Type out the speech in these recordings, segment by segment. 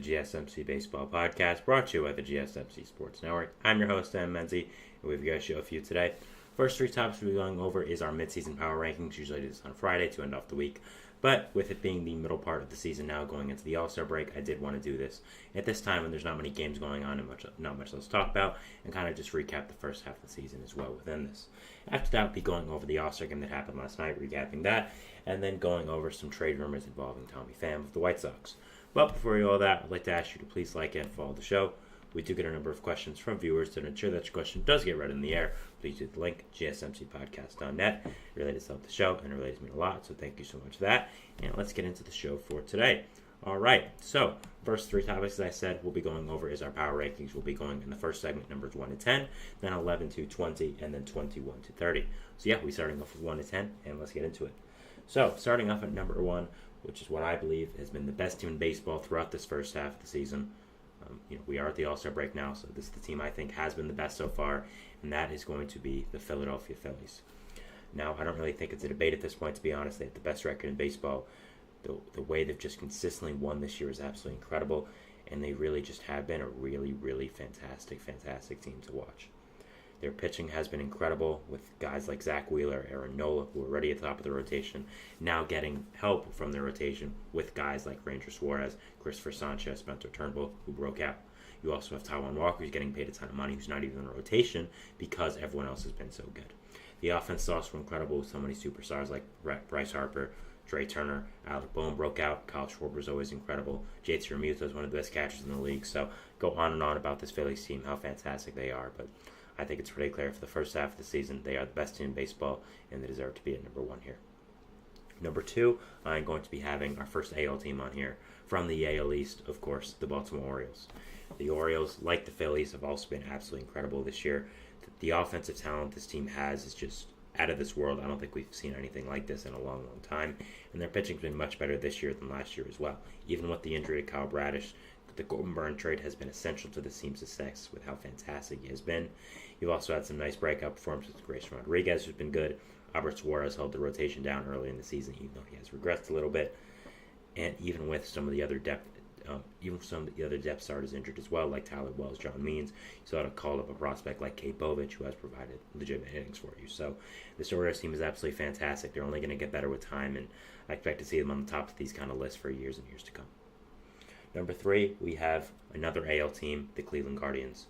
GSMC Baseball Podcast, brought to you by the GSMC Sports Network. I'm your host, Sam Menzie, and we've got a show for you today. First three topics we'll be going over is our midseason power rankings. Usually I do this on Friday to end off the week. But with it being the middle part of the season now, going into the All-Star break, I did want to do this at this time when there's not many games going on and not much else to talk about, and kind of just recap the first half of the season as well within this. After that, we'll be going over the All-Star game that happened last night, recapping that, and then going over some trade rumors involving Tommy Pham of the White Sox. But before we do all that, I'd like to ask you to please like and follow the show. We do get a number of questions from viewers to ensure that your question does get read in the air. Please use the link, gsmcpodcast.net. It really does help the show, and it really does mean a lot, so thank you so much for that. And let's get into the show for today. All right, so first three topics, as I said, we'll be going over is our power rankings. We'll be going in the first segment, numbers 1 to 10, then 11 to 20, and then 21 to 30. So yeah, we're starting off with 1 to 10, and let's get into it. So starting off at number 1, which is what I believe has been the best team in baseball throughout this first half of the season. We are at the All-Star break now, so this is the team I think has been the best so far, and that is going to be the Philadelphia Phillies. Now, I don't really think it's a debate at this point, to be honest. They have the best record in baseball. The way they've just consistently won this year is absolutely incredible, and they really just have been a really, really fantastic team to watch. Their pitching has been incredible with guys like Zach Wheeler, Aaron Nola, who are already at the top of the rotation, now getting help from their rotation with guys like Ranger Suarez, Christopher Sanchez, Spencer Turnbull, who broke out. You also have Taijuan Walker, who's getting paid a ton of money, who's not even in the rotation because everyone else has been so good. The offense is also incredible with so many superstars like Bryce Harper, Trey Turner, Alec Bohm broke out, Kyle Schwarber is always incredible, JT Realmuto is one of the best catchers in the league, so go on and on about this Phillies team, how fantastic they are, but I think it's pretty clear for the first half of the season, they are the best team in baseball, and they deserve to be at number 1 here. Number 2, I'm going to be having our first AL team on here. From the AL East, of course, the Baltimore Orioles. The Orioles, like the Phillies, have also been absolutely incredible this year. The offensive talent this team has is just out of this world. I don't think we've seen anything like this in a long time. And their pitching's been much better this year than last year as well. Even with the injury to Kyle Bradish, the Corbin Burnes trade has been essential to the team's success with how fantastic he has been. You've also had some nice breakout performances with Grayson Rodriguez, who's been good. Albert Suarez held the rotation down early in the season, even though he has regressed a little bit. And even with some of the other depth, depth starters injured as well, like Tyler Wells, John Means, you still had to call up a prospect like Kate Bovich, who has provided legitimate innings for you. So this Orioles team is absolutely fantastic. They're only going to get better with time, and I expect to see them on the top of these kind of lists for years and years to come. Number 3, we have another AL team, the Cleveland Guardians.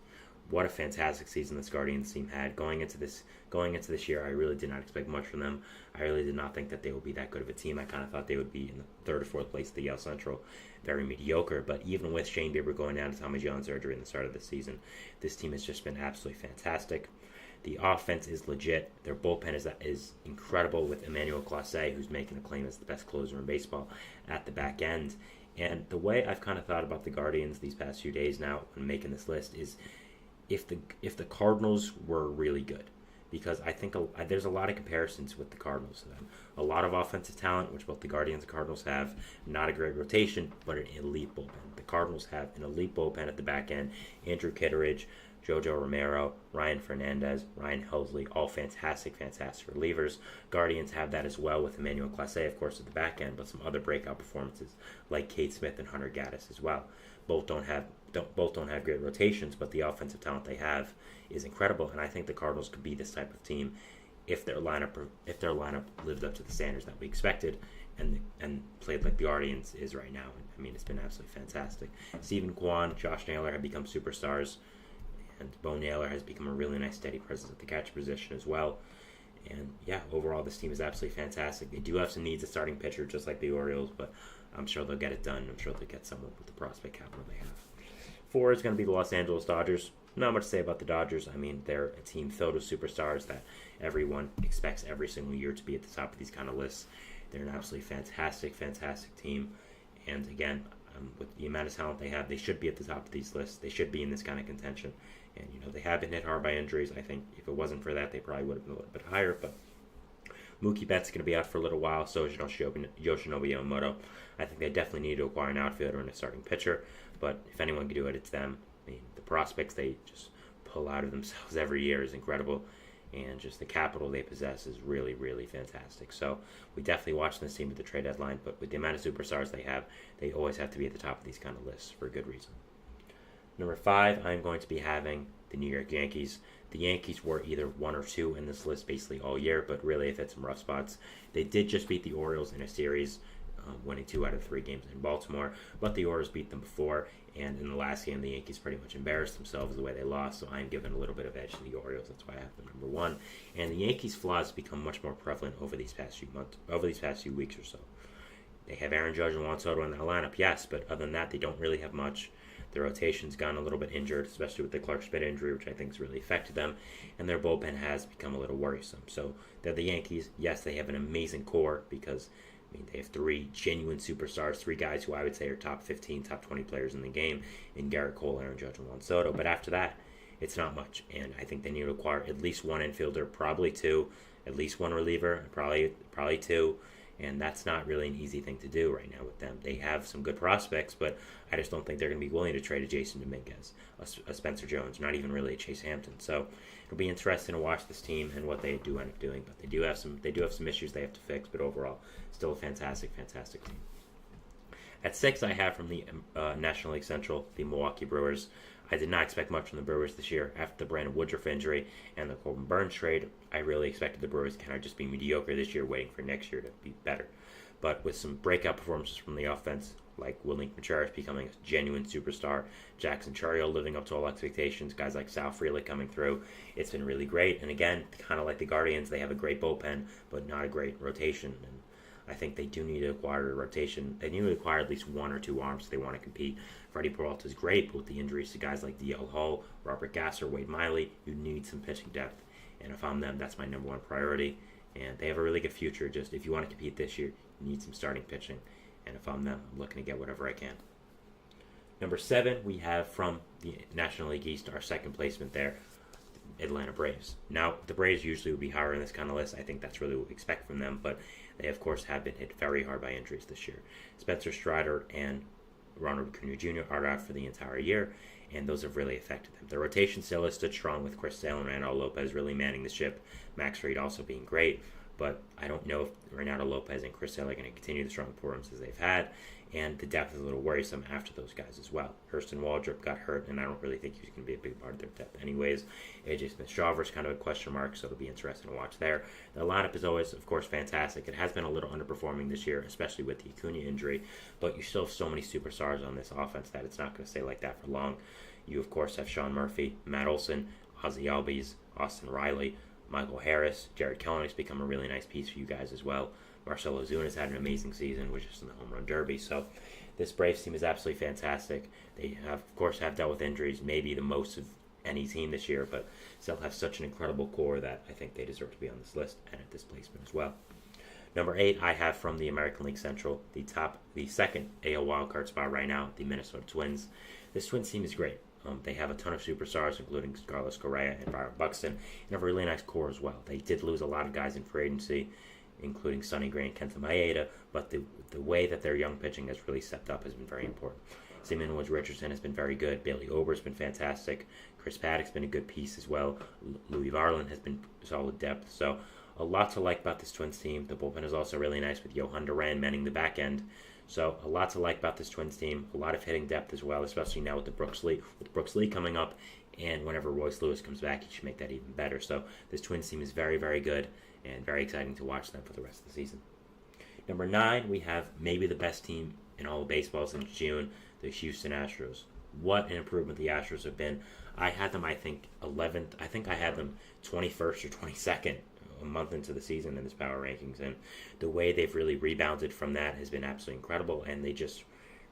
What a fantastic season this Guardians team had. Going into this year, I really did not expect much from them. I really did not think that they would be that good of a team. I kind of thought they would be in the 3rd or 4th place of the AL Central. Very mediocre, but even with Shane Bieber going down to Tommy John surgery in the start of the season, this team has just been absolutely fantastic. The offense is legit. Their bullpen is incredible with Emmanuel Clase, who's making a claim as the best closer in baseball at the back end. And the way I've kind of thought about the Guardians these past few days now when making this list is if the Cardinals were really good, because I think there's a lot of comparisons with the Cardinals to them. A lot of offensive talent, which both the Guardians and Cardinals have. Not a great rotation, but an elite bullpen. The Cardinals have an elite bullpen at the back end. Andrew Kitteridge, Jojo Romero, Ryan Fernandez, Ryan Helsley, all fantastic relievers. Guardians have that as well with Emmanuel Clase, of course, at the back end, but some other breakout performances like Kate Smith and Hunter Gaddis as well. Both don't have great rotations, but the offensive talent they have is incredible, and I think the Cardinals could be this type of team if their lineup lived up to the standards that we expected and played like the Guardians is right now. I mean, it's been absolutely fantastic. Stephen Kwan, Josh Naylor have become superstars, and Bo Naylor has become a really nice steady presence at the catcher position as well. And yeah, overall this team is absolutely fantastic. They do have some needs at starting pitcher, just like the Orioles, but I'm sure they'll get it done. I'm sure they'll get someone with the prospect capital they have. 4 is going to be the Los Angeles Dodgers. Not much to say about the Dodgers. I mean, they're a team filled with superstars that everyone expects every single year to be at the top of these kind of lists. They're an absolutely fantastic team. And again, with the amount of talent they have, they should be at the top of these lists. They should be in this kind of contention. And, they have been hit hard by injuries. I think if it wasn't for that, they probably would have been a little bit higher. But Mookie Betts is going to be out for a little while. So is Yoshinobu Yamamoto. I think they definitely need to acquire an outfielder and a starting pitcher. But if anyone can do it, it's them. I mean, the prospects they just pull out of themselves every year is incredible. and just the capital they possess is really, really fantastic. So we definitely watch this team at the trade deadline, but with the amount of superstars they have, they always have to be at the top of these kind of lists for a good reason. Number 5, I'm going to be having the New York Yankees. The Yankees were either 1 or 2 in this list basically all year, but really have hit some rough spots. They did just beat the Orioles in a series, winning 2 out of 3 games in Baltimore, but the Orioles beat them before, and in the last game, the Yankees pretty much embarrassed themselves the way they lost, so I'm giving a little bit of edge to the Orioles. That's why I have them number 1. And the Yankees' flaws become much more prevalent over these past few weeks or so. They have Aaron Judge and Juan Soto in their lineup, yes, but other than that, they don't really have much. Their rotation's gotten a little bit injured, especially with the Clark Schmidt injury, which I think has really affected them, and their bullpen has become a little worrisome. So they're the Yankees. Yes, they have an amazing core because they have 3 genuine superstars, 3 guys who I would say are top 15, top 20 players in the game, in Garrett Cole, Aaron Judge, and Juan Soto. But after that, it's not much, and I think they need to acquire at least 1 infielder, probably 2, at least 1 reliever, probably 2. And that's not really an easy thing to do right now with them. They have some good prospects, but I just don't think they're going to be willing to trade a Jason Dominguez, a Spencer Jones, not even really a Chase Hampton. So it'll be interesting to watch this team and what they do end up doing. But they do have some issues they have to fix. But overall, still a fantastic team. At 6, I have from the National League Central, the Milwaukee Brewers. I did not expect much from the Brewers this year. After the Brandon Woodruff injury and the Corbin Burns trade, I really expected the Brewers to kind of just be mediocre this year, waiting for next year to be better. But with some breakout performances from the offense, like Willing Contreras becoming a genuine superstar, Jackson Chourio living up to all expectations, guys like Sal Frelick coming through, it's been really great. And again, kind of like the Guardians, they have a great bullpen, but not a great rotation. And I think they do need to acquire a rotation. They need to acquire at least 1 or 2 arms if they want to compete. Freddie Peralta is great, but with the injuries to guys like DL Hall, Robert Gasser, Wade Miley, you need some pitching depth. And if I'm them, that's my number 1 priority. And they have a really good future. Just if you want to compete this year, you need some starting pitching. And if I'm them, I'm looking to get whatever I can. Number 7, we have from the National League East, our second placement there, Atlanta Braves. Now, the Braves usually would be higher in this kind of list. I think that's really what we expect from them, but they, of course, have been hit very hard by injuries this year. Spencer Strider and Ronald Acuna Jr. are out for the entire year, and those have really affected them. The rotation still has stood strong with Chris Sale and Reynaldo Lopez really manning the ship, Max Fried also being great, but I don't know if Reynaldo Lopez and Chris Sale are going to continue the strong performances they've had, and the depth is a little worrisome after those guys as well. Hurston Waldrop got hurt, and I don't really think he's going to be a big part of their depth anyways. AJ Smith-Shawver is kind of a question mark, so it'll be interesting to watch there. The lineup is always, of course, fantastic. It has been a little underperforming this year, especially with the Acuna injury, but you still have so many superstars on this offense that it's not going to stay like that for long. You, of course, have Sean Murphy, Matt Olson, Ozzie Albies, Austin Riley, Michael Harris, Jared Kelenich's become a really nice piece for you guys as well. Marcelo Ozuna's had an amazing season, which is in the home run derby. So this Braves team is absolutely fantastic. They have, of course, have dealt with injuries, maybe the most of any team this year, but still have such an incredible core that I think they deserve to be on this list and at this placement as well. Number 8, I have from the American League Central, the second AL wildcard spot right now, the Minnesota Twins. This Twins team is great. They have a ton of superstars, including Carlos Correa and Byron Buxton, and have a really nice core as well. They did lose a lot of guys in free agency, including Sonny Gray and Kenta Maeda, but the way that their young pitching has really stepped up has been very important. Simeon Woods Richardson has been very good. Bailey Ober's been fantastic. Chris Paddock's been a good piece as well. Louis Varland has been solid depth. So a lot to like about this Twins team. The bullpen is also really nice with Johan Duran manning the back end. So a lot to like about this Twins team. A lot of hitting depth as well, especially now with the Brooks Lee coming up. And whenever Royce Lewis comes back, he should make that even better. So this Twins team is very, very good and very exciting to watch them for the rest of the season. Number 9, we have maybe the best team in all of baseball since June, the Houston Astros. What an improvement the Astros have been. I had them, 11th. I think I had them 21st or 22nd a month into the season in this power rankings. And the way they've really rebounded from that has been absolutely incredible. And they just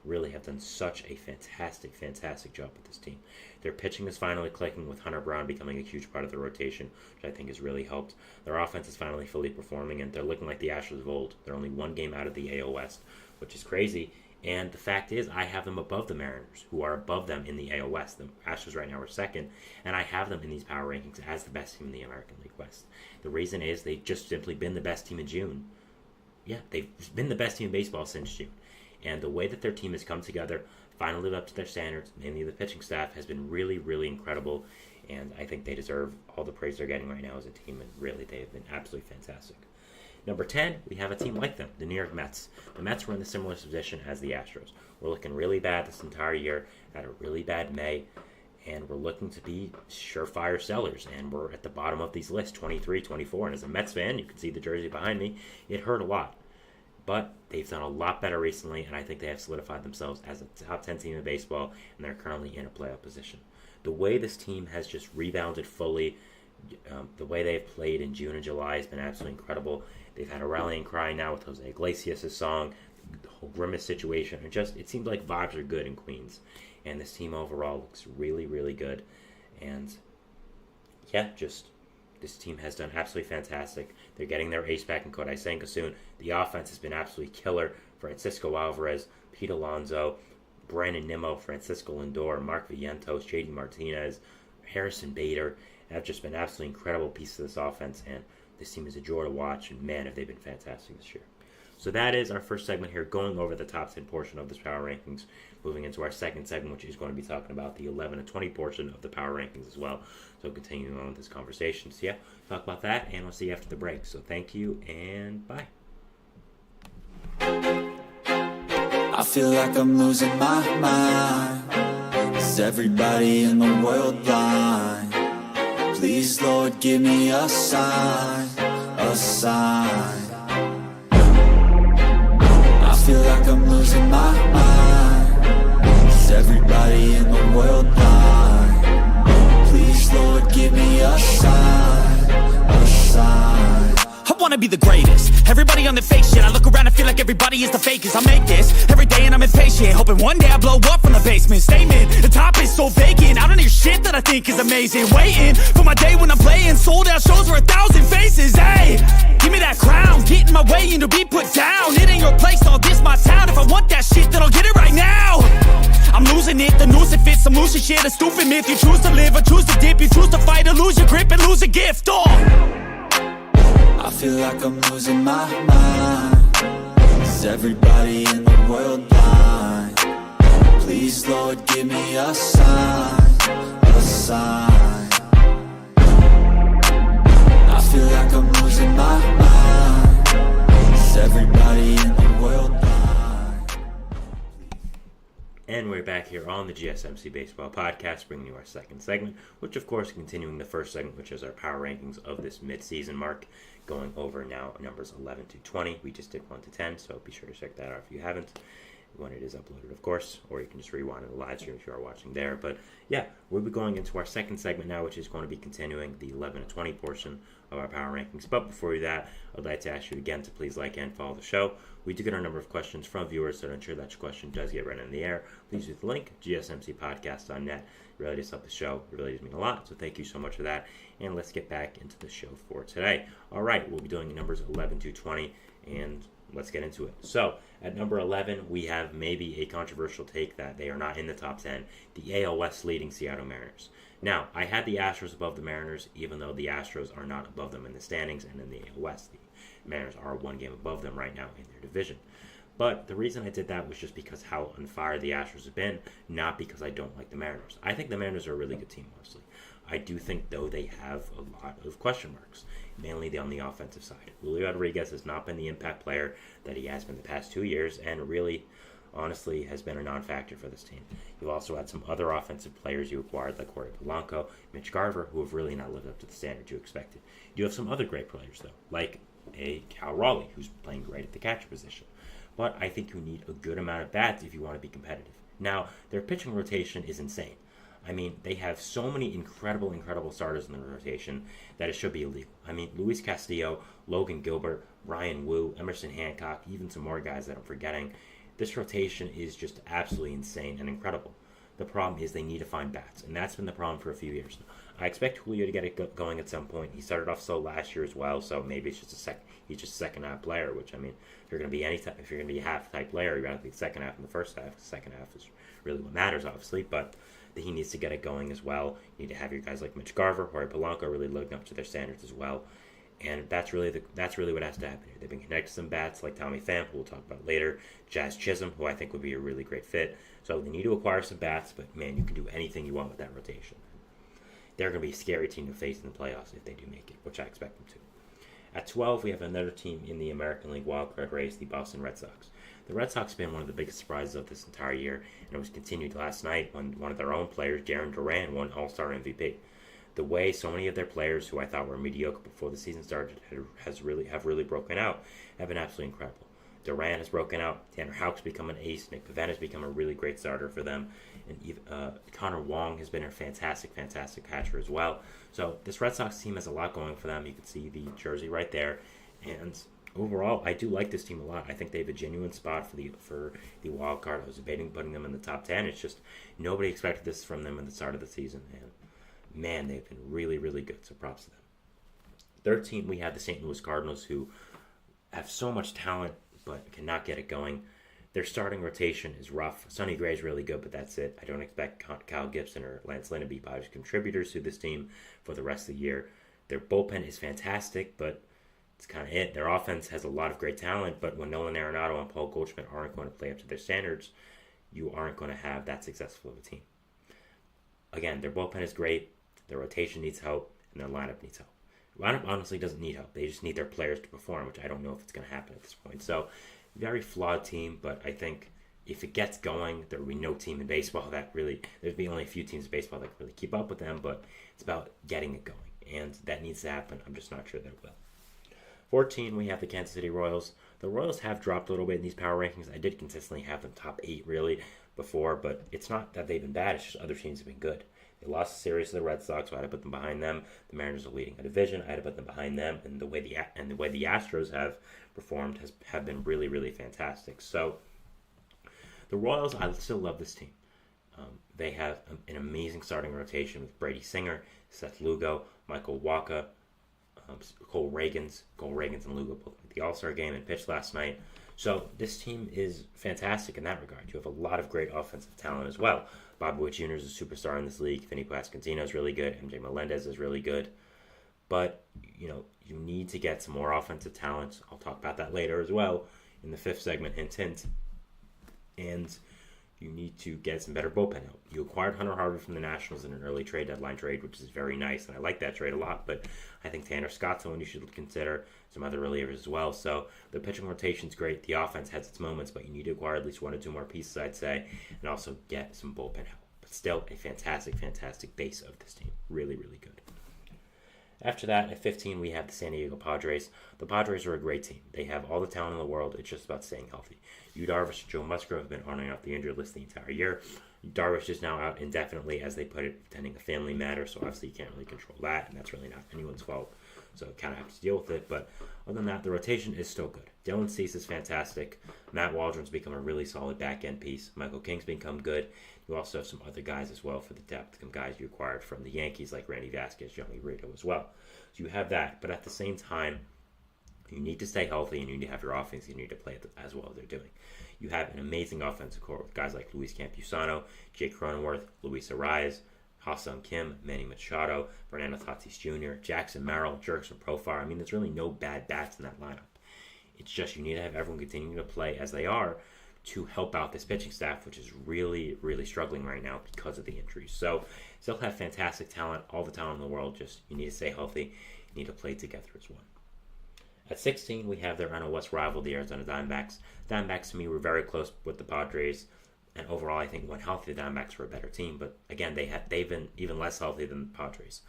really have done such a fantastic job with this team. Their pitching is finally clicking with Hunter Brown becoming a huge part of the rotation, which I think has really helped. Their offense is finally fully performing, and they're looking like the Astros of old. They're only 1 game out of the AL West, which is crazy. And the fact is, I have them above the Mariners, who are above them in the AL West. The Astros right now are second, and I have them in these power rankings as the best team in the American League West. The reason is they've just simply been the best team in June. Yeah, they've been the best team in baseball since June. And the way that their team has come together, finally lived up to their standards, mainly the pitching staff, has been really, really incredible. and I think they deserve all the praise they're getting right now as a team, and really they've been absolutely fantastic. Number 10, we have a team like them, the New York Mets. The Mets were in a similar position as the Astros. We're looking really bad this entire year, had a really bad May, and we're looking to be surefire sellers, and we're at the bottom of these lists, 23, 24, and as a Mets fan, you can see the jersey behind me, it hurt a lot. But they've done a lot better recently, and I think they have solidified themselves as a top 10 team in baseball, and they're currently in a playoff position. The way this team has just rebounded fully, the way they've played in June and July has been absolutely incredible. They've had a rallying cry now with Jose Iglesias' song, the whole Grimace situation, and just it seems like vibes are good in Queens. And this team overall looks really, really good. And yeah, just this team has done absolutely fantastic. They're getting their ace back in Kodai Senga soon. The offense has been absolutely killer. Francisco Alvarez, Pete Alonso, Brandon Nimmo, Francisco Lindor, Mark Vientos, JD Martinez, Harrison Bader have just been absolutely incredible pieces of this offense, and this team is a joy to watch, and man, have they been fantastic this year. So that is our first segment here, going over the top 10 portion of this Power Rankings. Moving into our second segment, which is going to be talking about the 11 to 20 portion of the Power Rankings as well. So continuing on with this conversation. So yeah, talk about that, and we'll see you after the break. So thank you, and bye. I feel like I'm losing my mind. Is everybody in the world blind? Please, Lord, give me a sign, a sign. I feel like I'm losing my mind. Is everybody in the world blind? Please, Lord, give me a sign, a sign. I wanna be the greatest. Everybody on the fake shit. I look around and feel like everybody is the fakest. I make this every day and I'm impatient, hoping one day I blow up from the basement. Statement, the top is so vacant. I don't hear shit that I think is amazing. Waiting for my day when I'm playing sold out shows for 1,000 faces. Hey, give me that crown, get in my way and to be put down. It ain't your place, all this my town. If I want that shit, then I'll get it right now. I'm losing it, the noose it fits, some losing shit, a stupid myth. You choose to live or choose to dip, you choose to fight or lose your grip and lose a gift. I feel like I'm losing my mind. Is everybody in the world blind? Please, Lord, give me a sign, a sign. I feel like I'm losing my mind. Is everybody in the world blind? And we're back here on the GSMC Baseball Podcast, bringing you our second segment, which of course continuing the first segment, which is our power rankings of this mid-season mark, going over now numbers 11 to 20. We just did 1 to 10, so be sure to check that out if you haven't, when it is uploaded, of course, or you can just rewind in the live stream if you are watching there. But yeah, we'll be going into our second segment now, which is going to be continuing the 11 to 20 portion of our power rankings. But before we do that, I'd like to ask you again to please like and follow the show. We do get a number of questions from viewers, so to ensure that your question does get read in the air, please use the link, gsmcpodcast.net. It really does help the show. It really does mean a lot, so thank you so much for that. And let's get back into the show for today. All right, we'll be doing numbers 11 to 20, and let's get into it. So, at number 11, we have maybe a controversial take that they are not in the top 10, the AL West leading Seattle Mariners. Now, I had the Astros above the Mariners, even though the Astros are not above them in the standings, and in the AL West, the Mariners are one game above them right now in their division. But the reason I did that was just because how on fire the Astros have been, not because I don't like the Mariners. I think the Mariners are a really good team, honestly. I do think, though, they have a lot of question marks, mainly on the offensive side. Julio Rodriguez has not been the impact player that he has been the past 2 years, and really, honestly, has been a non-factor for this team. You've also had some other offensive players you acquired, like Jorge Polanco, Mitch Garver, who have really not lived up to the standard you expected. You have some other great players, though, like a Cal Raleigh, who's playing great at the catcher position. But I think you need a good amount of bats if you want to be competitive. Now, their pitching rotation is insane. I mean, they have so many incredible starters in the rotation that it should be illegal. I mean, Luis Castillo, Logan Gilbert, Ryan Wu, Emerson Hancock, even some more guys that I'm forgetting. This rotation is just absolutely insane and incredible. The problem is they need to find bats, and that's been the problem for a few years now. I expect Julio to get it going at some point. He started off slow last year as well, so maybe it's just he's just a second half player. Which, I mean, if you're going to be if you're going to be a half type player, you got to be the second half and the first half. The second half is really what matters, obviously, but he needs to get it going as well. You need to have your guys like Mitch Garver, Jorge Polanco really living up to their standards as well. And that's really what has to happen here. They've been connected to some bats like Tommy Pham, who we'll talk about later, Jazz Chisholm, who I think would be a really great fit. So they need to acquire some bats, but man, you can do anything you want with that rotation. they're going to be a scary team to face in the playoffs if they do make it, which I expect them to. At 12, we have another team in the American League wildcard race, the Boston Red Sox. The Red Sox have been one of the biggest surprises of this entire year, and it was continued last night when one of their own players, Jarren Duran, won All-Star MVP. The way so many of their players who I thought were mediocre before the season started have really broken out have been absolutely incredible. Duran has broken out. Tanner Houck's become an ace. Nick Pivetta has become a really great starter for them. And Connor Wong has been a fantastic catcher as well. So this Red Sox team has a lot going for them. You can see the jersey right there. And overall, I do like this team a lot. I think they have a genuine spot for the wild card. I was debating putting them in the top 10. It's just nobody expected this from them at the start of the season. And man, they've been really good. So props to them. 13, we have the St. Louis Cardinals, who have so much talent but cannot get it going. Their starting rotation is rough. Sonny Gray is really good, but that's it. I don't expect Kyle Gibson or Lance Lynn to be positive contributors to this team for the rest of the year. Their bullpen is fantastic, but it's kind of it. Their offense has a lot of great talent, but when Nolan Arenado and Paul Goldschmidt aren't going to play up to their standards, you aren't going to have that successful of a team. Again, their bullpen is great, their rotation needs help, and their lineup needs help. Lineup honestly doesn't need help. They just need their players to perform, which I don't know if it's going to happen at this point. So, very flawed team, but I think if it gets going, there will be no team in baseball that really, there'd be only a few teams in baseball that can really keep up with them, but it's about getting it going, and that needs to happen. I'm just not sure that it will. 14, we have the Kansas City Royals. The Royals have dropped a little bit in these power rankings. I did consistently have them top 8 really before, but it's not that they've been bad, it's just other teams have been good. They lost a series to the Red Sox, so I had to put them behind them. The Mariners are leading a division. I had to put them behind them, and the way the Astros have performed have been really fantastic. So the Royals, I still love this team. They have an amazing starting rotation with Brady Singer, Seth Lugo, Michael Wacha, Cole Reagans and Lugo both at the All-Star game and pitched last night. So this team is fantastic in that regard. You have a lot of great offensive talent as well. Bobby Witt Jr. is a superstar in this league. Vinny Pasquantino is really good. MJ Melendez is really good. But, you need to get some more offensive talent. I'll talk about that later as well in the 5th segment, hint. And you need to get some better bullpen help. You acquired Hunter Harvey from the Nationals in an early deadline trade, which is very nice, and I like that trade a lot, but I think Tanner Scott's someone you should consider, some other relievers as well. So the pitching rotation's great. The offense has its moments, but you need to acquire at least 1 or 2 more pieces, I'd say, and also get some bullpen help. But still, a fantastic base of this team. Really good. After that, at 15, we have the San Diego Padres. The Padres are a great team. They have all the talent in the world. It's just about staying healthy. Yu Darvish and Joe Musgrove have been on and off the injured list the entire year. Darvish is now out indefinitely, as they put it, pending a family matter, so obviously you can't really control that, and that's really not anyone's fault. So kind of have to deal with it, but other than that, the rotation is still good. Dylan Cease is fantastic. Matt Waldron's become a really solid back-end piece. Michael King's become good. You also have some other guys as well for the depth, some guys you acquired from the Yankees like Randy Vasquez, Johnny Rito as well. So you have that, but at the same time, you need to stay healthy, and you need to have your offense, you need to play as well as they're doing. You have an amazing offensive core with guys like Luis Campusano, Jake Cronenworth, Luis Ariz, Ha-Seong Kim, Manny Machado, Fernando Tatis Jr., Jackson Merrill, Jurickson Profar. I mean, there's really no bad bats in that lineup. It's just you need to have everyone continuing to play as they are to help out this pitching staff, which is really struggling right now because of the injuries. So, still have fantastic talent, all the talent in the world, just you need to stay healthy, you need to play together as one. At 16, we have their NL West rival, the Arizona Diamondbacks. Diamondbacks, to me, were very close with the Padres, and overall, I think when healthy, the Diamondbacks were a better team, but again, they've been even less healthy than the Padres.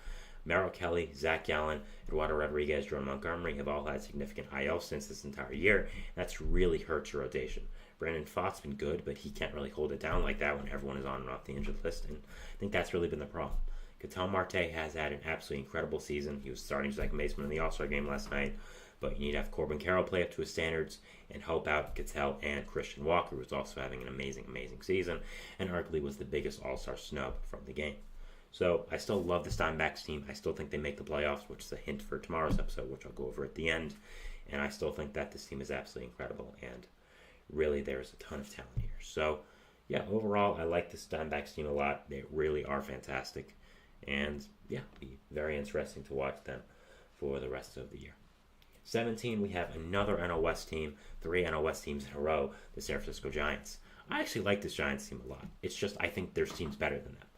Merrill Kelly, Zach Gallen, Eduardo Rodriguez, Jordan Montgomery have all had significant IL stints this entire year, and that's really hurt your rotation. Brandon Pfaadt's been good, but he can't really hold it down like that when everyone is on and off the injured list, and I think that's really been the problem. Ketel Marte has had an absolutely incredible season. He was starting second baseman in the All-Star game last night, but you need to have Corbin Carroll play up to his standards and help out Ketel and Christian Walker, who's also having an amazing season, and arguably was the biggest All-Star snub from the game. So I still love this Diamondbacks team. I still think they make the playoffs, which is a hint for tomorrow's episode, which I'll go over at the end. And I still think that this team is absolutely incredible, and really there's a ton of talent here. So yeah, overall, I like this Diamondbacks team a lot. They really are fantastic, and yeah, it'll be very interesting to watch them for the rest of the year. 17, we have another NL West team, 3 NL West teams in a row, the San Francisco Giants. I actually like this Giants team a lot. It's just I think there's teams better than them.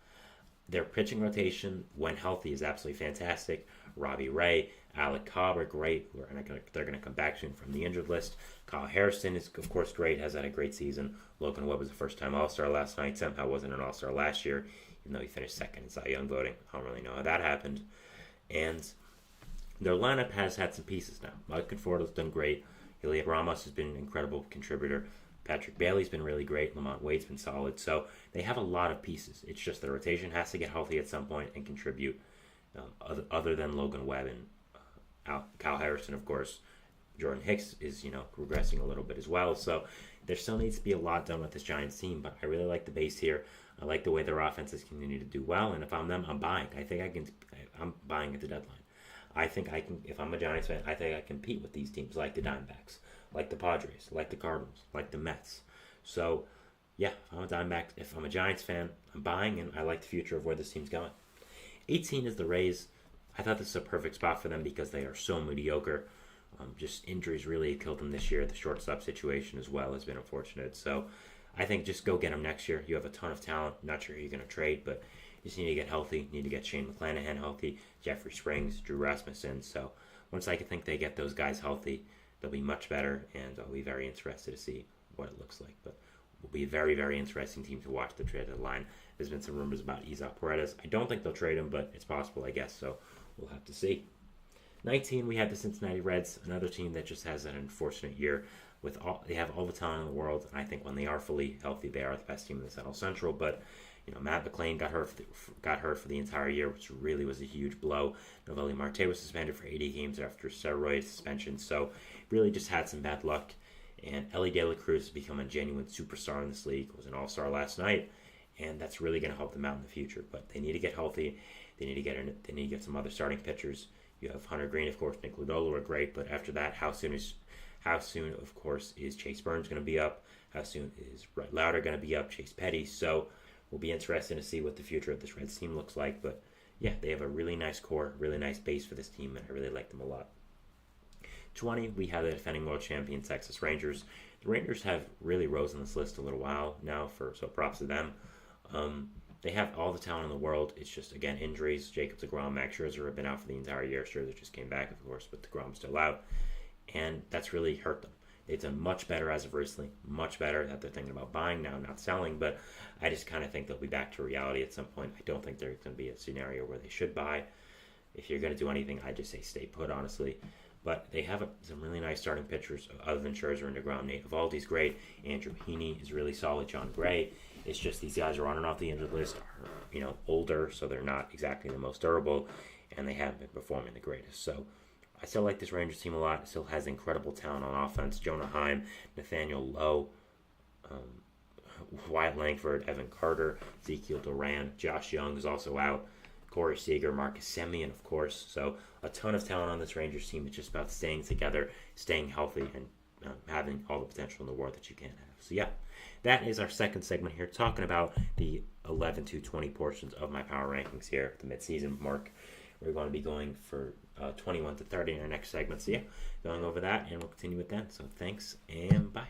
their pitching rotation, when healthy, is absolutely fantastic. Robbie Ray, Alec Cobb are great. They're going to come back soon from the injured list. Kyle Harrison is, of course, great, has had a great season. Logan Webb was a first-time All-Star last night. Somehow wasn't an All-Star last year, even though he finished second in Cy Young voting. I don't really know how that happened. And their lineup has had some pieces now. Mike Conforto's done great. Ilya Ramos has been an incredible contributor. Patrick Bailey's been really great. Lamont Wade's been solid. So they have a lot of pieces. It's just the rotation has to get healthy at some point and contribute. Other than Logan Webb and Kyle Harrison, of course, Jordan Hicks is regressing a little bit as well. So there still needs to be a lot done with this Giants team. But I really like the base here. I like the way their offenses continue to do well. And if I'm them, I'm buying. I'm buying at the deadline. I think I can. If I'm a Giants fan, I think I compete with these teams like the Diamondbacks, like the Padres, like the Cardinals, like the Mets. So, yeah, if I'm a Giants fan, I'm buying, and I like the future of where this team's going. 18 is the Rays. I thought this is a perfect spot for them because they are so mediocre. Just injuries really killed them this year. The shortstop situation as well has been unfortunate. So, I think just go get them next year. You have a ton of talent. Not sure who you're going to trade, but you just need to get healthy. You need to get Shane McClanahan healthy, Jeffrey Springs, Drew Rasmussen. So once I think they get those guys healthy, they'll be much better, and I'll be very interested to see what it looks like. But it will be a very, very interesting team to watch the trade deadline. There's been some rumors about Isaac Paredes. I don't think they'll trade him, but it's possible, I guess. So we'll have to see. 19, we have the Cincinnati Reds, another team that just has an unfortunate year. They have all the talent in the world, and I think when they are fully healthy, they are the best team in the Central Central. But Matt McClain got hurt for the entire year, which really was a huge blow. Noelvi Marte was suspended for 80 games after steroid suspension, so really just had some bad luck. And Ellie De La Cruz has become a genuine superstar in this league. Was an All-Star last night, and that's really going to help them out in the future. But they need to get healthy. They need to get some other starting pitchers. You have Hunter Green, of course, Nick Lodolo are great, but after that, how soon, of course, is Chase Burns going to be up? How soon is Brett Lauder going to be up? Chase Petty. So we'll be interested to see what the future of this Reds team looks like. But yeah, they have a really nice core, really nice base for this team, and I really like them a lot. 20, we have the defending world champion Texas Rangers. The Rangers have really rose on this list a little while now, so props to them. They have all the talent in the world. It's just, again, injuries. Jacob deGrom, Max Scherzer have been out for the entire year. Scherzer just came back, of course, but deGrom's still out. And that's really hurt them. They've done much better as of recently, much better that they're thinking about buying now, not selling. But I just kind of think they'll be back to reality at some point. I don't think there's going to be a scenario where they should buy. If you're going to do anything, I just say stay put, honestly. But they have some really nice starting pitchers other than Scherzer and deGrom. Nate Eovaldi's great. Andrew Heaney is really solid. John Gray. It's just these guys are on and off the injured list, are older, so they're not exactly the most durable, and they haven't been performing the greatest. So I still like this Rangers team a lot. It still has incredible talent on offense. Jonah Heim, Nathaniel Lowe, Wyatt Langford, Evan Carter, Ezekiel Duran, Josh Young is also out, Corey Seager, Marcus Semien, of course. So a ton of talent on this Rangers team. It's just about staying together, staying healthy, and having all the potential in the world that you can have. So yeah, that is our second segment here, talking about the 11 to 20 portions of my power rankings here at the midseason mark. We're going to be going for 21 to 30 in our next segment. So yeah, going over that, and we'll continue with that. So thanks, and bye.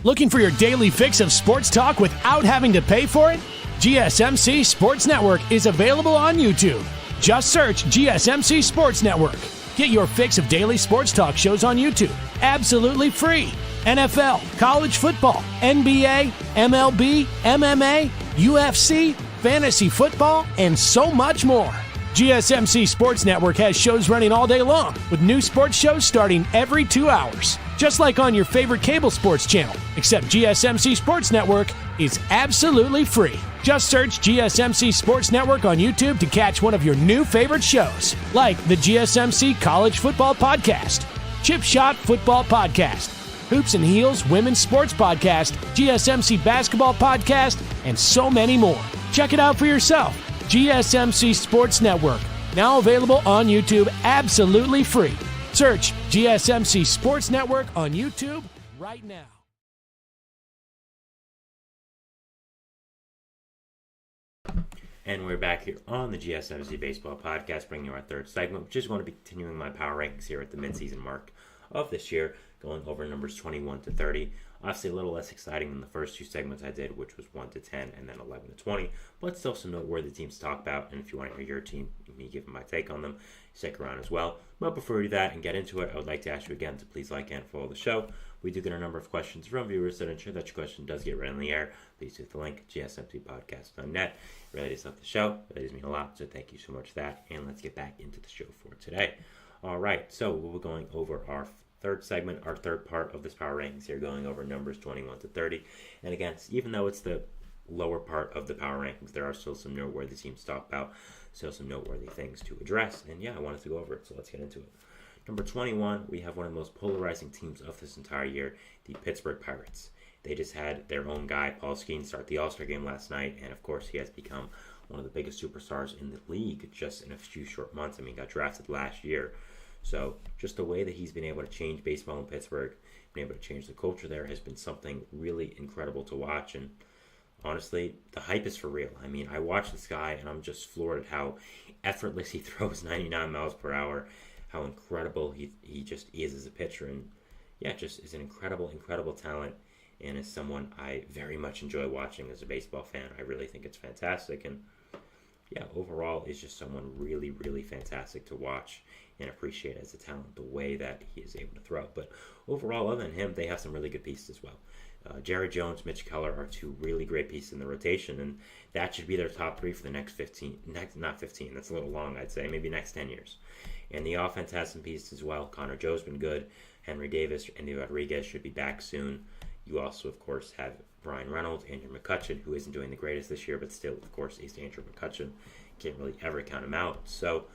Looking for your daily fix of sports talk without having to pay for it? GSMC Sports Network is available on YouTube. Just search GSMC Sports Network. Get your fix of daily sports talk shows on YouTube, absolutely free. NFL, college football, NBA, MLB, MMA, UFC, fantasy football, and so much more. GSMC Sports Network has shows running all day long, with new sports shows starting every 2 hours. Just like on your favorite cable sports channel, except GSMC Sports Network is absolutely free. Just search GSMC Sports Network on YouTube to catch one of your new favorite shows, like the GSMC College Football Podcast, Chip Shot Football Podcast, Hoops and Heels Women's Sports Podcast, GSMC Basketball Podcast, and so many more. Check it out for yourself. GSMC Sports Network, now available on YouTube absolutely free. Search GSMC Sports Network on YouTube right now. And we're back here on the GSMC Baseball Podcast, bringing you our third segment, which is going to be continuing my power rankings here at the midseason mark of this year, going over numbers 21 to 30. Obviously a little less exciting than the first two segments I did, which was 1 to 10 and then 11 to 20, but still some noteworthy teams to talk about. And if you want to hear your team, me giving my take on them, stick around as well. But before we do that and get into it, I would like to ask you again to please like and follow the show. We do get a number of questions from viewers, so to ensure that your question does get read on the air, please hit the link, GSMCpodcast.net. It really does help the show. It does mean a lot, so thank you so much for that. And let's get back into the show for today. All right, so we're going over our third segment, our third part of this power rankings here, going over numbers 21 to 30. And again, even though it's the lower part of the power rankings, there are still some noteworthy teams to talk about, still some noteworthy things to address. And yeah, I wanted to go over it, so let's get into it. Number 21, we have one of the most polarizing teams of this entire year, the Pittsburgh Pirates. They just had their own guy, Paul Skeens, start the All-Star game last night, and of course he has become one of the biggest superstars in the league just in a few short months. I mean, he got drafted last year. So just the way that he's been able to change baseball in Pittsburgh, been able to change the culture there, has been something really incredible to watch. And honestly, the hype is for real. I mean, I watch this guy and I'm just floored at how effortless he throws 99 miles per hour, how incredible he just is as a pitcher. And yeah, just is an incredible talent, and is someone I very much enjoy watching as a baseball fan. I really think it's fantastic. And yeah, overall is just someone really fantastic to watch and appreciate as a talent, the way that he is able to throw. But overall, other than him, they have some really good pieces as well. Jerry Jones, Mitch Keller are two really great pieces in the rotation, and that should be their top three for the next 15, not 15, that's a little long, I'd say, maybe next 10 years. And the offense has some pieces as well. Connor Joe's been good. Henry Davis, Andy Rodriguez should be back soon. You also, of course, have Brian Reynolds, Andrew McCutchen, who isn't doing the greatest this year, but still, of course, he's Andrew McCutchen. Can't really ever count him out. So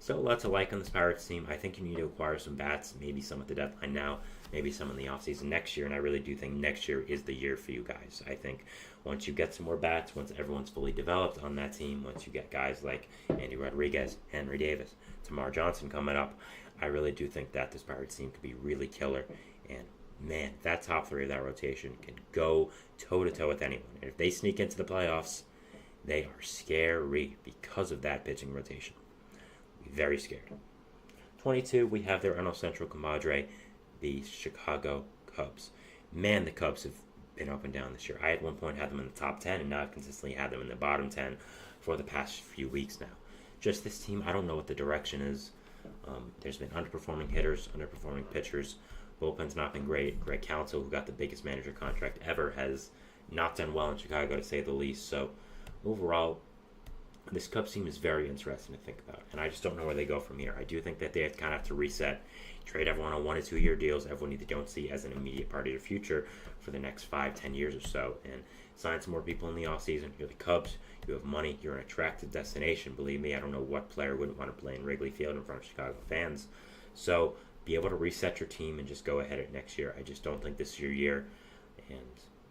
lots to like on this Pirates team. I think you need to acquire some bats, maybe some at the deadline now, maybe some in the offseason next year, and I really do think next year is the year for you guys. I think once you get some more bats, once everyone's fully developed on that team, once you get guys like Andy Rodriguez, Henry Davis, Tamar Johnson coming up, I really do think that this Pirates team could be really killer. And man, that top three of that rotation can go toe-to-toe with anyone. And if they sneak into the playoffs, they are scary because of that pitching rotation. Very scared. 22, we have their NL Central compadre, the Chicago Cubs. Man, the Cubs have been up and down this year. I at one point had them in the top 10, and now I've consistently had them in the bottom 10 for the past few weeks now. Just this team, I don't know what the direction is. There's been underperforming hitters, underperforming pitchers. Bullpen's not been great. Greg Counsell, who got the biggest manager contract ever, has not done well in Chicago, to say the least. So overall, this Cubs team is very interesting to think about, and I just don't know where they go from here. I do think that they kind of have to reset, trade everyone on 1 to 2 year deals, everyone they don't see as an immediate part of their future for the next 5-10 years or so, and sign some more people in the offseason. You're the Cubs, you have money, you're an attractive destination. Believe me, I don't know what player wouldn't want to play in Wrigley Field in front of Chicago fans. So be able to reset your team and just go ahead at next year. I just don't think this is your year, and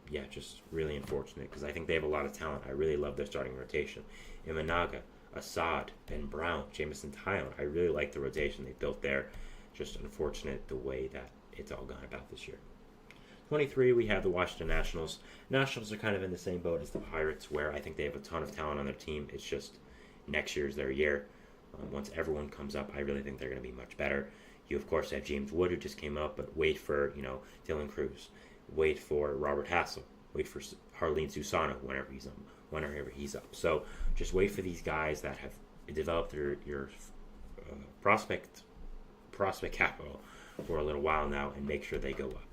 yeah, just really unfortunate because I think they have a lot of talent. I really love their starting rotation. Imanaga, Assad, Ben Brown, Jameson Tyler. I really like the rotation they built there. Just unfortunate the way that it's all gone about this year. 23, we have the Washington Nationals. Nationals are kind of in the same boat as the Pirates, where I think they have a ton of talent on their team. It's just next year's their year. Once everyone comes up, I really think they're going to be much better. You, of course, have James Wood, who just came up, but wait for, Dylan Cruz. Wait for Robert Hassel. Wait for Harleen Susano whenever he's up. So just wait for these guys that have developed your prospect capital for a little while now, and make sure they go up.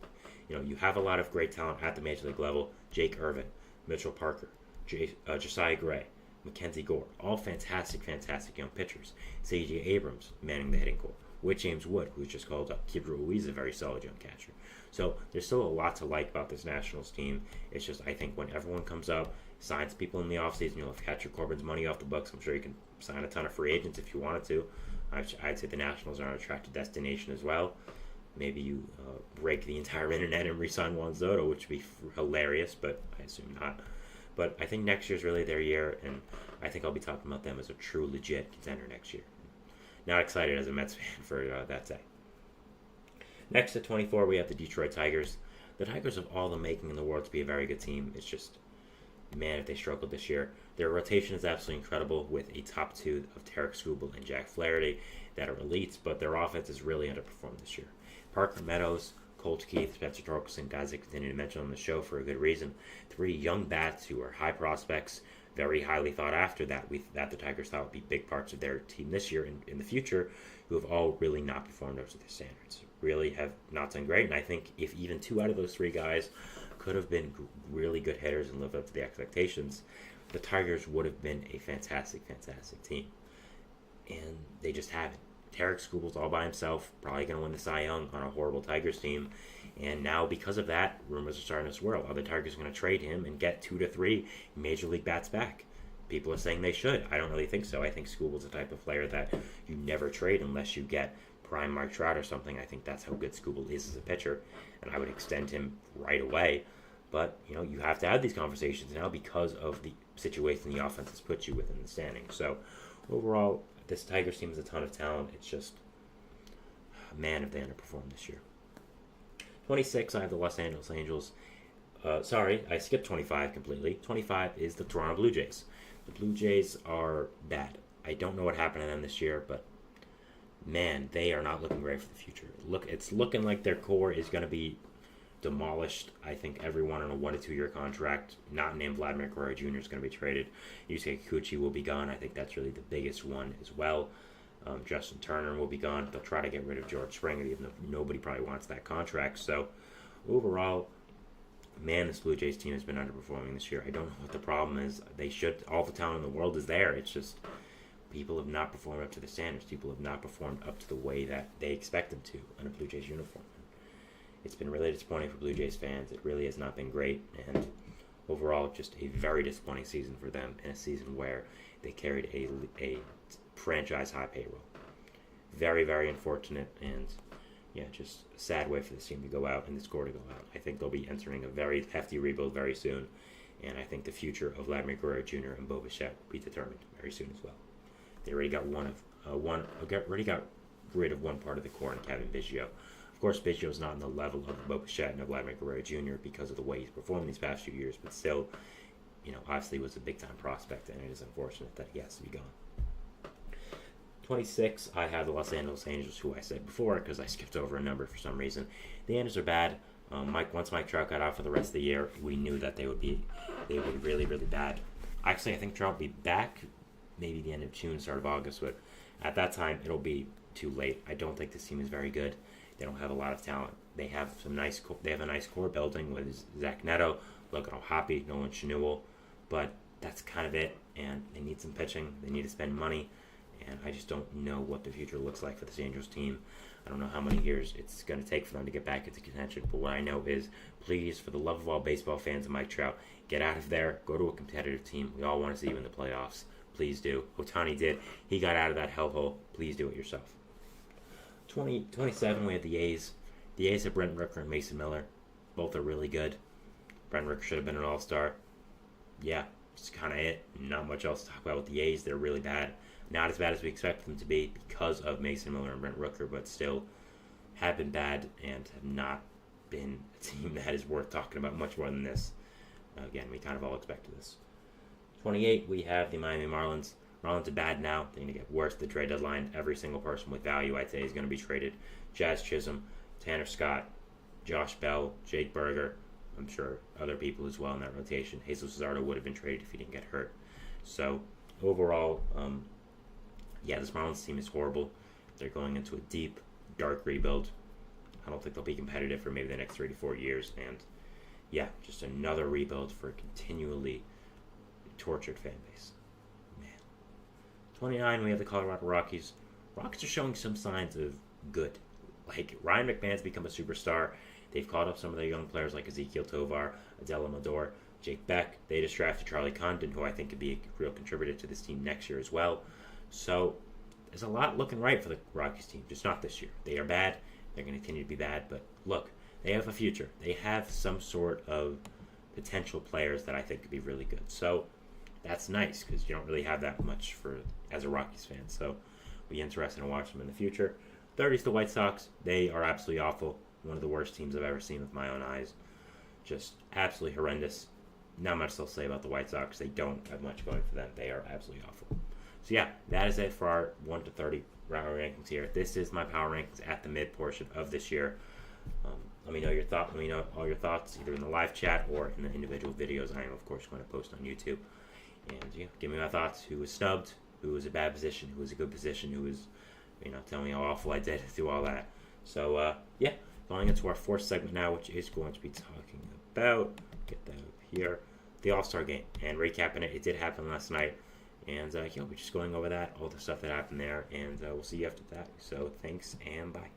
You have a lot of great talent at the major league level. Jake Irvin, Mitchell Parker, Josiah Gray, Mackenzie Gore, all fantastic young pitchers. C.J. Abrams manning the hitting core, with James Wood, who's just called up. Kid Ruiz, a very solid young catcher. So there's still a lot to like about this Nationals team. It's just, I think when everyone comes up, signs people in the offseason, you'll have Catcher Corbin's money off the books. I'm sure you can sign a ton of free agents if you wanted to. I'd say the Nationals are an attractive destination as well. Maybe you break the entire internet and re-sign Juan Soto, which would be hilarious, but I assume not. But I think next year's really their year, and I think I'll be talking about them as a true, legit contender next year. Not excited as a Mets fan for that day. Next at 24, we have the Detroit Tigers. The Tigers have all the making in the world to be a very good team. It's just, man, if they struggled this year. Their rotation is absolutely incredible with a top two of Tarek Skubal and Jack Flaherty. that are elites, but their offense has really underperformed this year. Parker Meadows, Colt Keith, Spencer Torkelson, guys I continue to mention on the show for a good reason. 3 young bats who are high prospects, very highly thought after that the Tigers thought would be big parts of their team this year and in the future, who have all really not performed up to their standards. Really have not done great, and I think if even 2 out of those 3 guys could have been really good hitters and lived up to the expectations, the Tigers would have been a fantastic team. And they just haven't. Tarek Skubal's all by himself, probably going to win the Cy Young on a horrible Tigers team. And now, because of that, rumors are starting to swirl. Are the Tigers going to trade him and get 2 to 3 major league bats back? People are saying they should. I don't really think so. I think Skubal's the type of player that you never trade unless you get prime Mike Trout or something. I think that's how good Skubal is as a pitcher, and I would extend him right away. But, you have to have these conversations now because of the situation the offense has put you within the standings. So, overall, this Tigers team has a ton of talent. It's just, man, if they underperformed this year. 26, I have the Los Angeles Angels. Sorry, I skipped 25 completely. 25 is the Toronto Blue Jays. The Blue Jays are bad. I don't know what happened to them this year, but, man, they are not looking great for the future. It's looking like their core is going to be demolished. I think everyone on a 1 to 2 year contract, not named Vladimir Guerrero Jr., is going to be traded. Yusei Kikuchi will be gone. I think that's really the biggest one as well. Justin Turner will be gone. They'll try to get rid of George Springer, even though nobody probably wants that contract. So, overall, man, this Blue Jays team has been underperforming this year. I don't know what the problem is. They should. All the talent in the world is there. It's just people have not performed up to the standards. People have not performed up to the way that they expect them to in a Blue Jays uniform. It's been really disappointing for Blue Jays fans. It really has not been great, and overall, just a very disappointing season for them, in a season where they carried a franchise high payroll. Very, very unfortunate, and just a sad way for this team to go out and this core to go out. I think they'll be entering a very hefty rebuild very soon, and I think the future of Vladimir Guerrero Jr. and Bo Bichette will be determined very soon as well. They already got rid of one part of the core in Kevin Biggio. Of course, Biggio's not on the level of Bo Bichette and of Vladimir Guerrero Jr. because of the way he's performed these past few years, but still, obviously was a big-time prospect, and it is unfortunate that he has to be gone. 26, I have the Los Angeles Angels, who I said before because I skipped over a number for some reason. The Angels are bad. Once Mike Trout got out for the rest of the year, we knew that they would be really, really bad. Actually, I think Trout will be back maybe the end of June, start of August, but at that time, it'll be too late. I don't think this team is very good. They don't have a lot of talent. They have a nice core building with Zach Neto, Logan O'Hoppe, Nolan Schanuel, but that's kind of it. And they need some pitching. They need to spend money, and I just don't know what the future looks like for this Angels team. I don't know how many years it's going to take for them to get back into contention. But what I know is, please, for the love of all baseball fans and Mike Trout, get out of there. Go to a competitive team. We all want to see you in the playoffs. Please do. Otani did. He got out of that hellhole. Please do it yourself. 27, we have the A's. The A's have Brent Rooker and Mason Miller. Both are really good. Brent Rooker should have been an all-star. Yeah, that's kind of it. Not much else to talk about with the A's. They're really bad. Not as bad as we expected them to be because of Mason Miller and Brent Rooker, but still have been bad and have not been a team that is worth talking about much more than this. Again, we kind of all expected this. 28, we have the Miami Marlins. Marlins are bad now. They're going to get worse at the trade deadline. Every single person with value, I'd say, is going to be traded. Jazz Chisholm, Tanner Scott, Josh Bell, Jake Berger. I'm sure other people as well in that rotation. Jesus Luzardo would have been traded if he didn't get hurt. So, overall, this Marlins team is horrible. They're going into a deep, dark rebuild. I don't think they'll be competitive for maybe the next 3 to 4 years. And, just another rebuild for a continually tortured fan base. 29, we have the Colorado Rockies. Rockets are showing some signs of good. Like, Ryan McMahon's become a superstar. They've called up some of their young players like Ezekiel Tovar, Adel Amador, Jake Beck. They just drafted Charlie Condon, who I think could be a real contributor to this team next year as well. So, there's a lot looking right for the Rockies team, just not this year. They are bad. They're going to continue to be bad. But, look, they have a future. They have some sort of potential players that I think could be really good. So, that's nice because you don't really have that much as a Rockies fan. So, it'll be interesting to watch them in the future. 30 is the White Sox. They are absolutely awful. One of the worst teams I've ever seen with my own eyes. Just absolutely horrendous. Not much to say about the White Sox. They don't have much going for them. They are absolutely awful. So, that is it for our 1 to 30 power rankings here. This is my power rankings at the mid portion of this year. Let me know your thought. Let me know all your thoughts either in the live chat or in the individual videos I am, of course, going to post on YouTube. And give me my thoughts. Who was snubbed? Who was a bad position? Who was a good position? Who was, tell me how awful I did through all that. So, going into our fourth segment now, which is going to be talking about, get that up here, the All-Star Game, and recapping it. It did happen last night. And, we're just going over that, all the stuff that happened there, and we'll see you after that. So, thanks, and bye.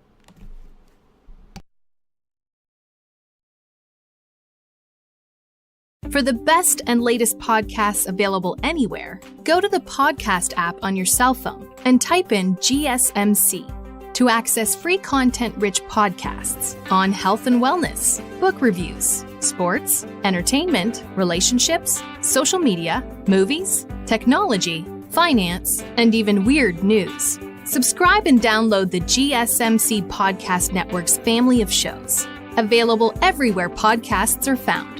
For the best and latest podcasts available anywhere, go to the podcast app on your cell phone and type in GSMC to access free content-rich podcasts on health and wellness, book reviews, sports, entertainment, relationships, social media, movies, technology, finance, and even weird news. Subscribe and download the GSMC Podcast Network's family of shows, available everywhere podcasts are found.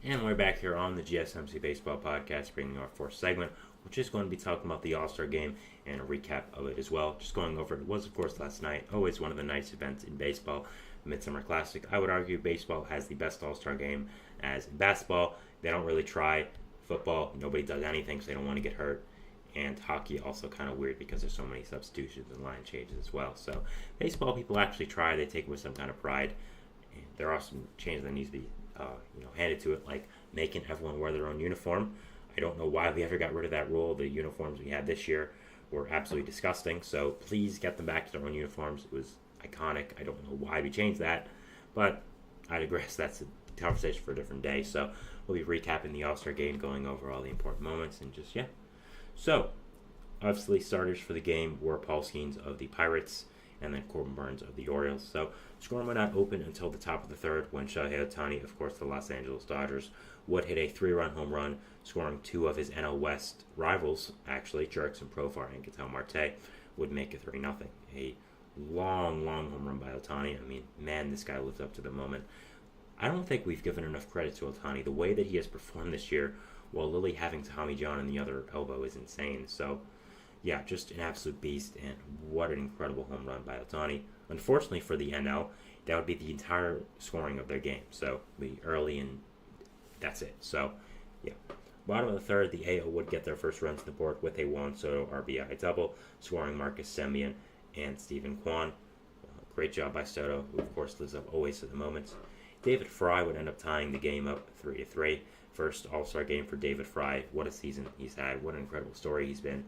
And we're back here on the GSMC Baseball Podcast, bringing our fourth segment, which is going to be talking about the All-Star Game and a recap of it as well. Just going over it was, of course, last night. Always one of the nice events in baseball, Midsummer Classic. I would argue baseball has the best All-Star Game as in basketball. They don't really try. Football, nobody does anything, so they don't want to get hurt. And hockey, also kind of weird because there's so many substitutions and line changes as well. So baseball, people actually try. They take it with some kind of pride. And there are some changes that need to be handed to it, like making everyone wear their own uniform. I don't know why we ever got rid of that rule. The uniforms we had this year were absolutely disgusting, so please get them back to their own uniforms. It was iconic. I don't know why we changed that, but I digress. That's a conversation for a different day. So we'll be recapping the All-Star Game, going over all the important moments, and So, obviously, starters for the game were Paul Skeens of the Pirates and then Corbin Burnes of the Orioles. So, scoring would not open until the top of the third when Shohei Ohtani, of course, the Los Angeles Dodgers, would hit a 3-run home run, scoring two of his NL West rivals, actually, Jurickson Profar and Ketel Marte, would make it 3-0. A long home run by Ohtani. I mean, man, this guy lived up to the moment. I don't think we've given enough credit to Ohtani. The way that he has performed this year, while Lily having Tommy John in the other elbow, is insane. So, yeah, just an absolute beast, and what an incredible home run by Ohtani. Unfortunately for the NL, that would be the entire scoring of their game. So, we early, and that's it. So, yeah. Bottom of the third, the AO would get their first run to the board with a Juan Soto RBI double, scoring Marcus Semien and Stephen Kwan. Great job by Soto, who, of course, lives up always to the moment. David Fry would end up tying the game up 3-3. First All-Star game for David Fry. What a season he's had. What an incredible story he's been.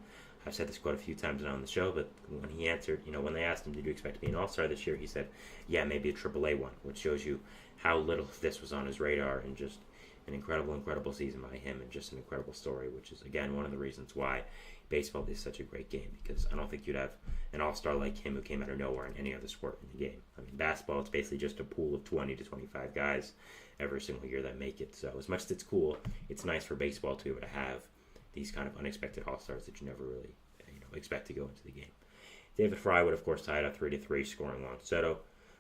I've said this quite a few times now on the show, but when he answered, when they asked him, did you expect to be an All-Star this year, he said, yeah, maybe a AAA one, which shows you how little this was on his radar, and just an incredible season by him, and just an incredible story, which is, again, one of the reasons why baseball is such a great game, because I don't think you'd have an All-Star like him who came out of nowhere in any other sport in the game. I mean, basketball, it's basically just a pool of 20 to 25 guys every single year that make it. So as much as it's cool, it's nice for baseball to be able to have these kind of unexpected All-Stars that you never really expect to go into the game. David Fry would, of course, tie it up 3-3, scoring Juan Soto.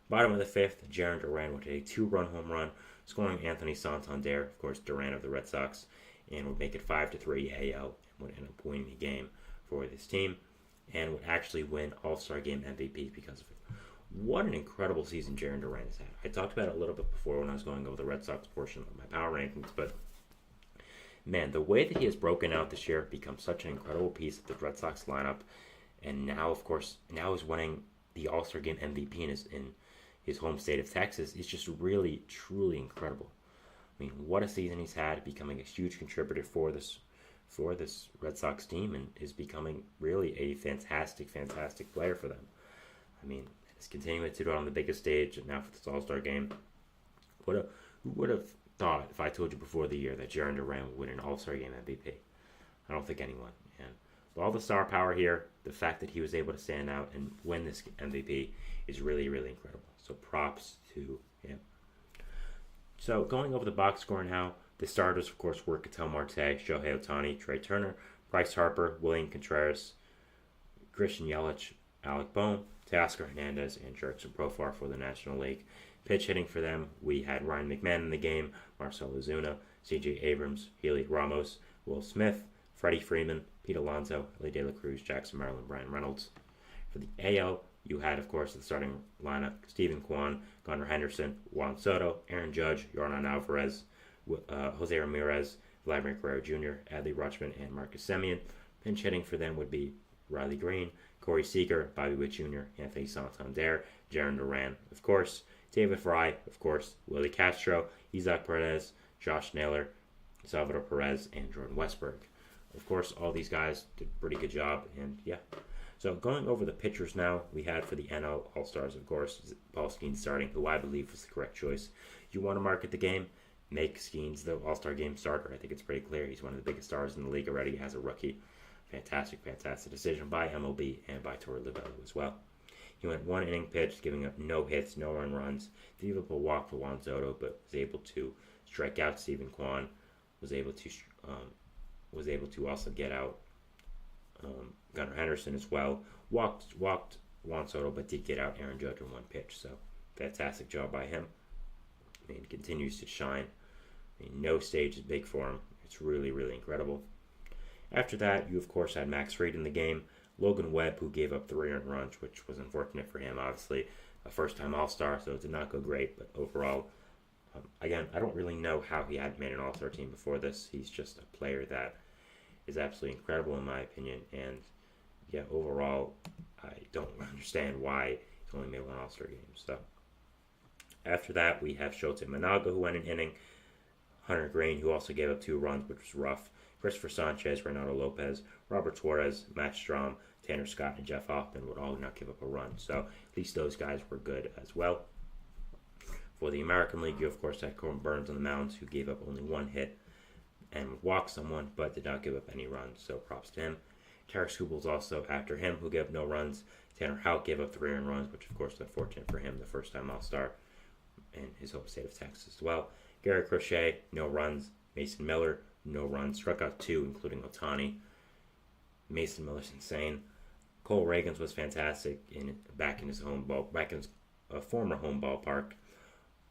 Bottom of the fifth, Jarren Duran would hit a 2-run home run, scoring Anthony Santander, of course, Duran of the Red Sox, and would make it 5-3 AL, and would end up winning the game for this team, and would actually win All-Star Game MVP because of it. What an incredible season Jarren Duran has had. I talked about it a little bit before when I was going over the Red Sox portion of my power rankings, but man, the way that he has broken out this year, become such an incredible piece of the Red Sox lineup, and now, of course, is winning the All-Star Game MVP in his home state of Texas, is just really, truly incredible. I mean, what a season he's had, becoming a huge contributor for this Red Sox team, and is becoming really a fantastic player for them. I mean, he's continuing to do it on the biggest stage, and now for this All-Star Game. Who would have thought, if I told you before the year, that Jarren Duran would win an All-Star Game MVP? I don't think anyone. And with all the star power here, the fact that he was able to stand out and win this MVP is really, really incredible. So props to him. So going over the box score now, the starters, of course, were Ketel Marte, Shohei Ohtani, Trey Turner, Bryce Harper, William Contreras, Christian Yelich, Alec Bohm, Teoscar Hernandez, and Jurickson Profar for the National League. Pitch hitting for them, we had Ryan McMahon in the game, Marcell Ozuna, C.J. Abrams, Heliot Ramos, Will Smith, Freddie Freeman, Pete Alonso, Ellie De La Cruz, Jackson Maryland, Brian Reynolds. For the AL, you had, of course, the starting lineup, Stephen Kwan, Gunnar Henderson, Juan Soto, Aaron Judge, Yordan Alvarez, Jose Ramirez, Vladimir Guerrero Jr., Adley Rutschman, and Marcus Semien. Pinch hitting for them would be Riley Green, Corey Seager, Bobby Witt Jr., Anthony Santander, Jarren Duran, of course, David Fry, of course, Willie Castro, Isaac Perez, Josh Naylor, Salvador Perez, and Jordan Westberg. Of course, all these guys did a pretty good job, and yeah. So going over the pitchers now, we had for the NL All-Stars, of course, Paul Skeens starting, who I believe was the correct choice. You want to market the game, make Skeens the All-Star game starter. I think it's pretty clear. He's one of the biggest stars in the league already as a rookie. Fantastic decision by MLB and by Torey Lovullo as well. He went 1 inning pitched, giving up no hits, no earned runs. Did give up a walk for Juan Soto, but was able to strike out Stephen Kwan. Was able to also get out Gunnar Henderson as well. Walked Juan Soto, but did get out Aaron Judge in 1 pitch. So fantastic job by him. I mean, continues to shine. I mean, no stage is big for him. It's really, really incredible. After that, you of course had Max Fried in the game. Logan Webb, who gave up 3 earned runs, which was unfortunate for him. Obviously, a first-time All-Star, so it did not go great. But overall, again, I don't really know how he had made an All-Star team before this. He's just a player that is absolutely incredible in my opinion. And yeah, overall, I don't understand why he's only made 1 All-Star game. So after that, we have Shota Managa, who went an inning. Hunter Green, who also gave up 2 runs, which was rough. Christopher Sanchez, Renato Lopez, Robert Suarez, Matt Strahm, Tanner Scott, and Jeff Hoffman would all not give up a run. So at least those guys were good as well. For the American League, you of course had Corbin Burns on the mound, who gave up only 1 hit and walked someone, but did not give up any runs. So props to him. Tarek Skubals also after him, who gave up no runs. Tanner Houck gave up 3 earned runs, which of course is unfortunate for him, the first-time All-Star in his home state of Texas as well. Gary Crochet, no runs. Mason Miller, no runs. Struck out 2, including Ohtani. Mason Miller's insane. Cole Reagans was fantastic back in his former home ballpark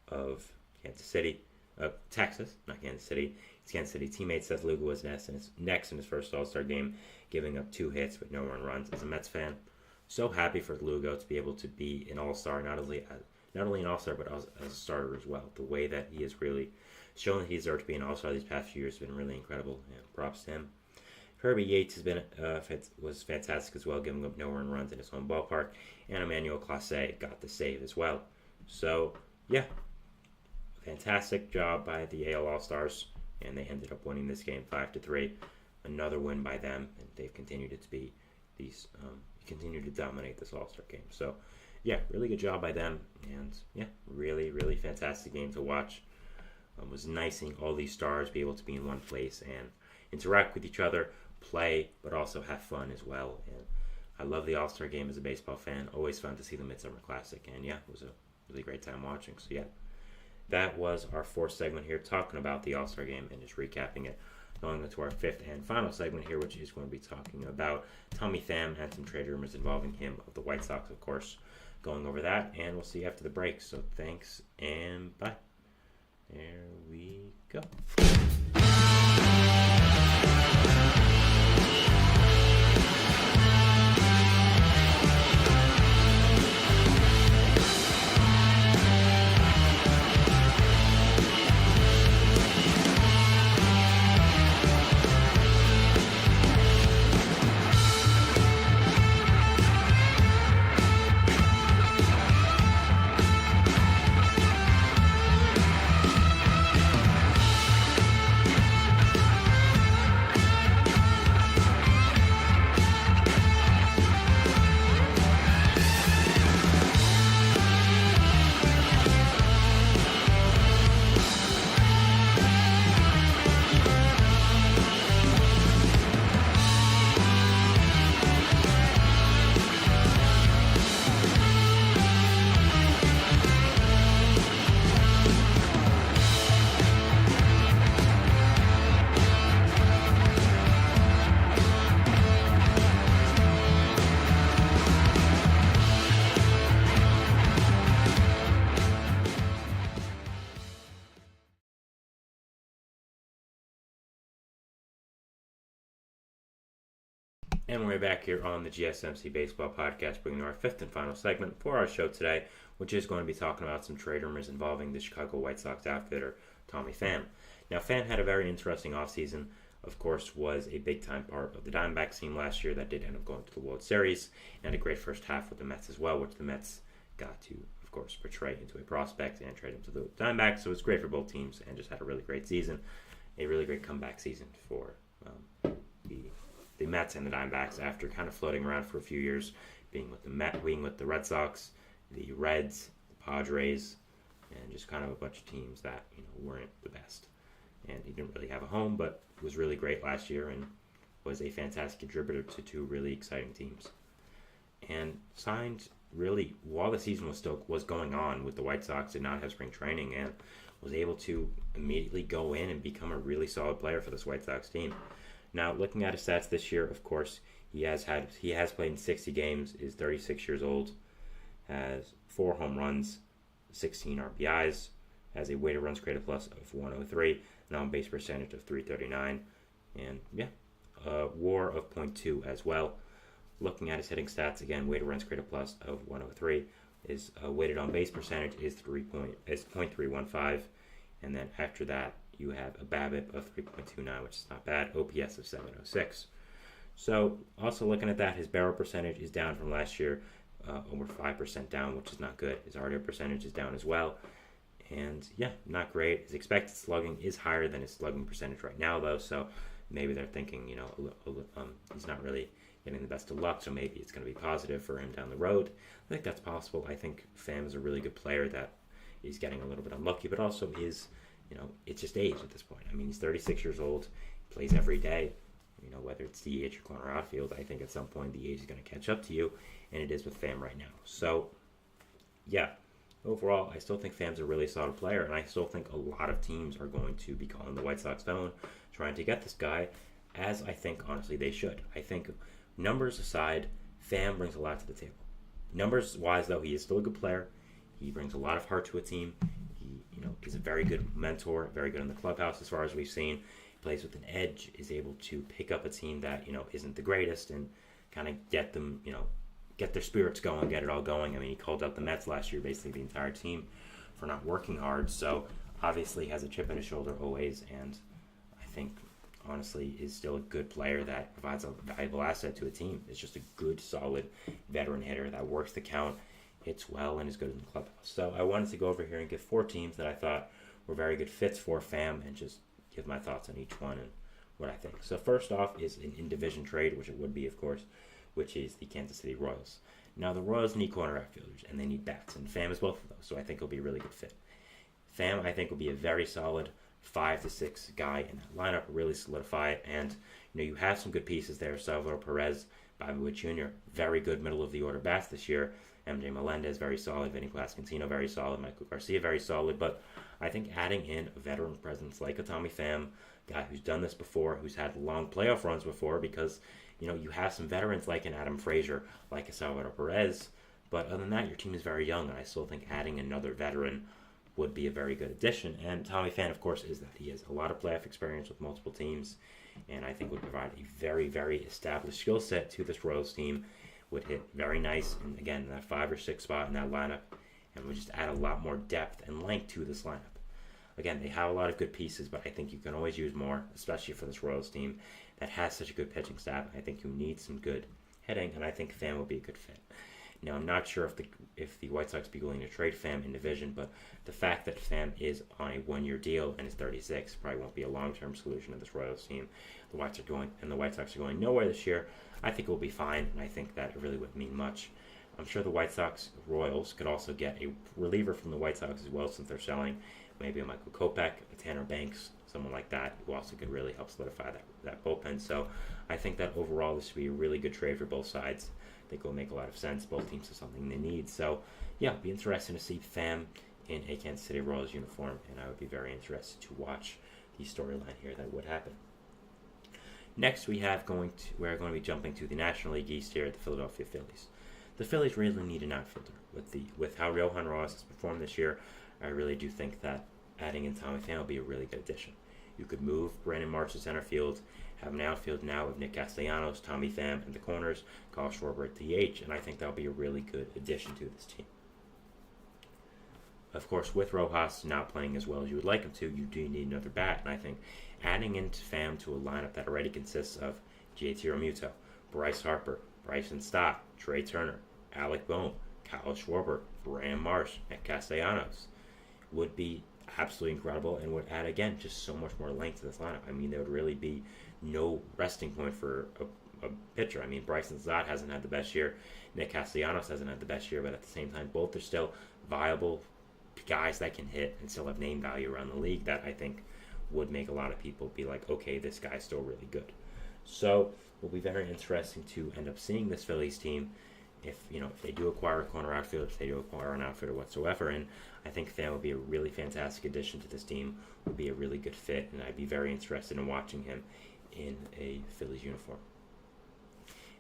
of Kansas City, Texas, not Kansas City. It's Kansas City. Teammate Seth Lugo was next in his first All-Star game, giving up 2 hits but no earned runs. As a Mets fan, so happy for Lugo to be able to be an All-Star, not only an All-Star but as a starter as well. The way that he has really shown that he deserved to be an All-Star these past few years has been really incredible, and props to him. Kirby Yates has been was fantastic as well, giving up no earned runs in his home ballpark, and Emmanuel Clase got the save as well. So, yeah, fantastic job by the AL All-Stars, and they ended up winning this game 5-3. Another win by them, and they've continued continue to dominate this All-Star game. So, yeah, really good job by them, and yeah, really, really fantastic game to watch. It was nice seeing all these stars be able to be in one place and interact with each other, play, but also have fun as well. And I love the All-Star game as a baseball fan. Always fun to see the Midsummer Classic, and yeah, it was a really great time watching. So yeah, that was our 4th segment here, talking about the All-Star game and just recapping it. Going into our 5th and final segment here, which is going to be talking about Tommy Pham and some trade rumors involving him of the White Sox, of course. Going over that, and we'll see you after the break. So thanks, and bye. There we go. And we're back here on the GSMC Baseball Podcast, bringing our fifth and final segment for our show today, which is going to be talking about some trade rumors involving the Chicago White Sox outfitter, Tommy Pham. Now, Pham had a very interesting offseason. Of course, was a big-time part of the Diamondbacks team last year that did end up going to the World Series, and had a great first half with the Mets as well, which the Mets got to, of course, portray into a prospect and trade him to the Diamondbacks. So it was great for both teams and just had a really great season, a really great comeback season for the Mets and the Diamondbacks after kind of floating around for a few years, being with the Red Sox, the Reds, the Padres, and just kind of a bunch of teams that weren't the best. And he didn't really have a home, but was really great last year and was a fantastic contributor to two really exciting teams. And signed really while the season was going on with the White Sox, did not have spring training, and was able to immediately go in and become a really solid player for this White Sox team. Now, looking at his stats this year, of course, he has played in 60 games, is 36 years old, has 4 home runs, 16 RBIs, has a weighted runs created plus of 103, an on-base percentage of 339, and WAR of 0.2 as well. Looking at his hitting stats, again, weighted runs created plus of 103, his weighted on-base percentage is 0.315, and then after that, you have a BABIP of 3.29, which is not bad, OPS of 706. So, also looking at that, his barrel percentage is down from last year, over 5% down, which is not good. His RDO percentage is down as well. And, not great. His expected slugging is higher than his slugging percentage right now, though, so maybe they're thinking, he's not really getting the best of luck, so maybe it's going to be positive for him down the road. I think that's possible. I think Pham is a really good player that is getting a little bit unlucky, but also is... it's just age at this point. I mean, he's 36 years old, plays every day. Whether it's DH or corner outfield, I think at some point the age is going to catch up to you, and it is with Pham right now. So, overall, I still think Pham's a really solid player, and I still think a lot of teams are going to be calling the White Sox phone, trying to get this guy, as I think, honestly, they should. I think, numbers aside, Pham brings a lot to the table. Numbers-wise, though, he is still a good player. He brings a lot of heart to a team. He's a very good mentor, very good in the clubhouse as far as we've seen. He plays with an edge, is able to pick up a team that, isn't the greatest and kind of get them, get their spirits going, get it all going. I mean, he called out the Mets last year, basically the entire team, for not working hard. So, obviously, he has a chip in his shoulder always, and I think, honestly, is still a good player that provides a valuable asset to a team. Is just a good, solid veteran hitter that works the count, hits well, and is good in the clubhouse. So I wanted to go over here and give 4 teams that I thought were very good fits for Pham and just give my thoughts on each one and what I think. So first off is an in-division trade, which it would be, of course, which is the Kansas City Royals. Now, the Royals need corner outfielders, and they need bats, and Pham is both of those, so I think he'll be a really good fit. Pham, I think, will be a very solid 5 to 6 guy in that lineup, really solidify it, and you have some good pieces there. Salvador Perez, Bobby Witt Jr., very good middle-of-the-order bats this year. MJ Melendez, very solid. Vinny Pasquantino, very solid. Michael Garcia, very solid. But I think adding in a veteran presence like a Tommy Pham, guy who's done this before, who's had long playoff runs before, because, you have some veterans like an Adam Frazier, like a Salvador Perez. But other than that, your team is very young, and I still think adding another veteran would be a very good addition. And Tommy Pham, of course, is that. He has a lot of playoff experience with multiple teams, and I think would provide a very, very established skill set to this Royals team. Would hit very nice, and again, that 5 or 6 spot in that lineup, and would just add a lot more depth and length to this lineup. Again, they have a lot of good pieces, but I think you can always use more, especially for this Royals team that has such a good pitching staff. I think you need some good hitting, and I think Pham will be a good fit. Now, I'm not sure if the White Sox be willing to trade Pham in division, but the fact that Pham is on a 1-year deal and is 36 probably won't be a long-term solution to this Royals team. The White Sox are going nowhere this year. I think it will be fine, and I think that it really wouldn't mean much. I'm sure the White Sox Royals could also get a reliever from the White Sox as well, since they're selling maybe a Michael Kopech, a Tanner Banks, someone like that, who also could really help solidify that bullpen. So I think that overall this would be a really good trade for both sides. I think it will make a lot of sense. Both teams have something they need. So, it'd be interesting to see Pham in a Kansas City Royals uniform, and I would be very interested to watch the storyline here that would happen. Next, we're going to be jumping to the National League East here at the Philadelphia Phillies. The Phillies really need an outfielder. With how Johan Ross has performed this year, I really do think that adding in Tommy Pham will be a really good addition. You could move Brandon Marsh to center field, have an outfield now with Nick Castellanos, Tommy Pham in the corners, Kyle Schwarber at DH, and I think that'll be a really good addition to this team. Of course, with Rojas not playing as well as you would like him to, you do need another bat, and I think adding into Pham to a lineup that already consists of JT Realmuto, Bryce Harper, Bryson Stott, Trey Turner, Alec Bohm, Kyle Schwarber, Brandon Marsh, and Castellanos would be absolutely incredible and would add, again, just so much more length to this lineup. I mean, there would really be no resting point for a pitcher. I mean, Bryson Stott hasn't had the best year. Nick Castellanos hasn't had the best year, but at the same time, both are still viable guys that can hit and still have name value around the league that I think would make a lot of people be like, okay, this guy's still really good. So it will be very interesting to end up seeing this Phillies team if they do acquire a corner outfielder, if they do acquire an outfielder whatsoever. And I think Pham would be a really fantastic addition to this team, would be a really good fit, and I'd be very interested in watching him in a Phillies uniform.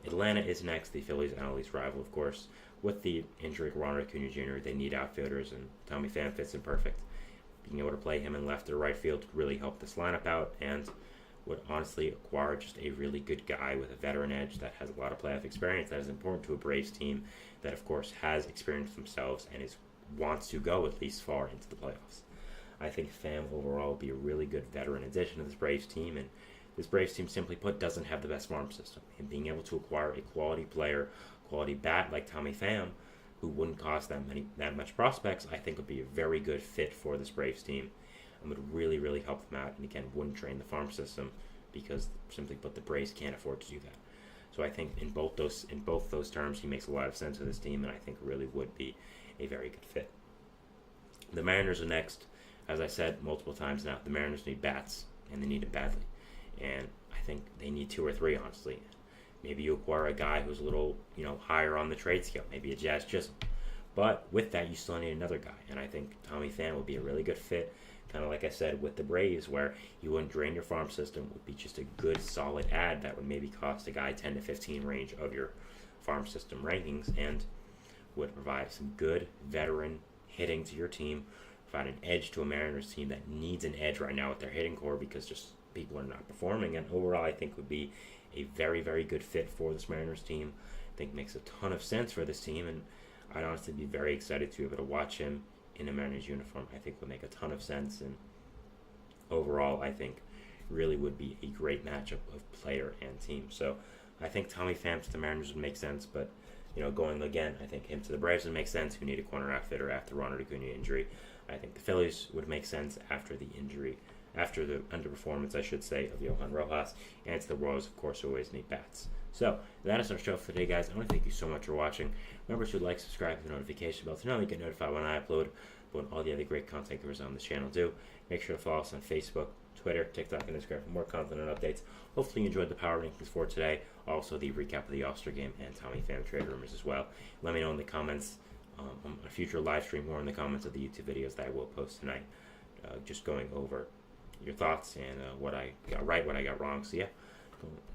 Atlanta is next, the Phillies' NL East rival, of course. With the injury of Ronald Acuna Jr., they need outfielders, and Tommy Pham fits in perfect. Being able to play him in left or right field would really help this lineup out, and would honestly acquire just a really good guy with a veteran edge that has a lot of playoff experience that is important to a Braves team that, of course, has experience themselves and wants to go at least far into the playoffs. I think Pham overall will be a really good veteran addition to this Braves team, and this Braves team, simply put, doesn't have the best farm system. And being able to acquire a quality player, quality bat like Tommy Pham, who wouldn't cost that much prospects, I think would be a very good fit for this Braves team and would really, really help them out. And again, wouldn't drain the farm system because, simply put, the Braves can't afford to do that. So I think in both those terms, he makes a lot of sense for this team, and I think really would be a very good fit. The Mariners are next. As I said multiple times now, the Mariners need bats, and they need it badly. And I think they need 2 or 3, honestly. Maybe you acquire a guy who's a little, higher on the trade scale, maybe a Jazz Chisholm. But with that, you still need another guy. And I think Tommy Pham would be a really good fit, kind of like I said with the Braves, where you wouldn't drain your farm system, would be just a good, solid add that would maybe cost a guy 10 to 15 range of your farm system rankings, and would provide some good veteran hitting to your team, provide an edge to a Mariners team that needs an edge right now with their hitting core because just people are not performing. And overall, I think would be a very, very good fit for this Mariners team. I think makes a ton of sense for this team, and I'd honestly be very excited to be able to watch him in a Mariners uniform. I think would make a ton of sense, and overall, I think really would be a great matchup of player and team. So I think Tommy Pham to the Mariners would make sense, but going again, I think him to the Braves would make sense, who need a corner outfitter after Ronald Acuna injury. I think the Phillies would make sense after the underperformance, I should say, of Johan Rojas, and to the Royals, of course, who always need bats. So that is our show for today, guys. I want to thank you so much for watching. Remember to like, subscribe, hit the notification bell to know you get notified when I upload, but when all the other great content creators on this channel do. Make sure to follow us on Facebook, Twitter, TikTok, and Instagram for more content and updates. Hopefully you enjoyed the power rankings for today. Also the recap of the All-Star game and Tommy Pham trade rumors as well. Let me know in the comments on a future live stream or in the comments of the YouTube videos that I will post tonight, just going over your thoughts and what I got right, what I got wrong. So yeah,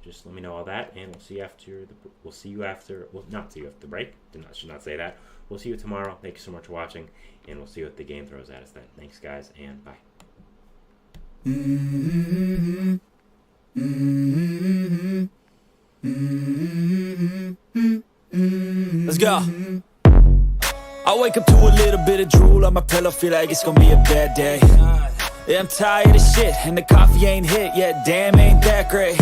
just let me know all that, and we'll see you after the break. Should not say that. We'll see you tomorrow. Thank you so much for watching, and we'll see what the game throws at us then. Thanks, guys, and bye. Let's go. I wake up to a little bit of drool on my pillow, feel like it's gonna be a bad day. Yeah, I'm tired of shit, and the coffee ain't hit yet, damn, ain't that great.